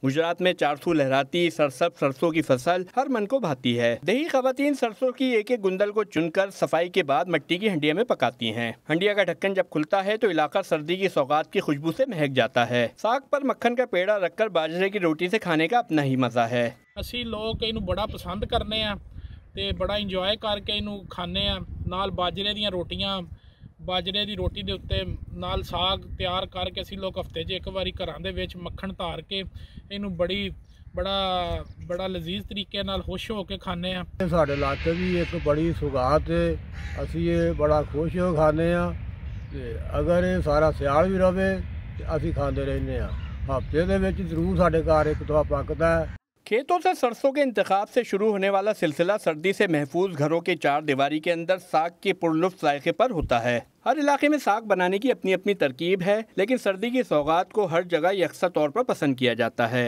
गुजरात में चारसू लहराती सरसब सरसों की फसल हर मन को भाती है। देही खवातीन सरसों की एक एक गुंदल को चुनकर सफाई के बाद मिट्टी की हंडिया में पकाती हैं। हंडिया का ढक्कन जब खुलता है तो इलाका सर्दी की सौगात की खुशबू से महक जाता है। साग पर मक्खन का पेड़ा रखकर बाजरे की रोटी से खाने का अपना ही मजा है। ਅਸੀਂ ਲੋਕ ਇਹਨੂੰ ਬੜਾ ਪਸੰਦ ਕਰਨੇ ਆ ਤੇ ਬੜਾ ਇੰਜੋਏ ਕਰਕੇ ਇਹਨੂੰ ਖਾਂਦੇ ਆ। ਨਾਲ ਬਾਜਰੇ ਦੀਆਂ ਰੋਟੀਆਂ, ਬਾਜਰੇ ਦੀ ਰੋਟੀ ਦੇ ਉੱਤੇ ਨਾਲ ਸਾਗ ਤਿਆਰ ਕਰਕੇ ਅਸੀਂ ਲੋਕ ਹਫਤੇ 'ਚ ਇੱਕ ਵਾਰੀ ਘਰਾਂ ਦੇ ਵਿੱਚ ਮੱਖਣ ਧਾਰ ਕੇ ਇਹਨੂੰ ਬੜਾ ਲਜ਼ੀਜ਼ ਤਰੀਕੇ ਨਾਲ ਖੁਸ਼ ਹੋ ਕੇ ਖਾਂਦੇ ਆ। ਸਾਡੇ ਇਲਾਕੇ ਵੀ ਇੱਕ ਬੜੀ ਸੁਗਾਤ ਹੈ, ਅਸੀਂ ਇਹ ਬੜਾ ਖੁਸ਼ ਹੋ ਖਾਂਦੇ ਆ ਤੇ ਅਗਰ ਇਹ ਸਾਰਾ ਸਿਆਲ ਵੀ ਰਵੇ ਤੇ ਅਸੀਂ ਖਾਂਦੇ ਰਹਿੰਦੇ ਆ। ਹਫਤੇ ਦੇ ਵਿੱਚ ਜ਼ਰੂਰ ਸਾਡੇ ਘਰ ਇੱਕ ਦਫਾ ਪੱਕਦਾ है। खेतों से सरसों के इंतखाब से शुरू होने वाला सिलसिला सर्दी से महफूज घरों के चार दीवारी के अंदर साग के पुरलुफ्त जायके पर होता है। हर इलाके में साग बनाने की अपनी अपनी तरकीब है, लेकिन सर्दी की सौगात को हर जगह यकसा तौर पर पसंद किया जाता है।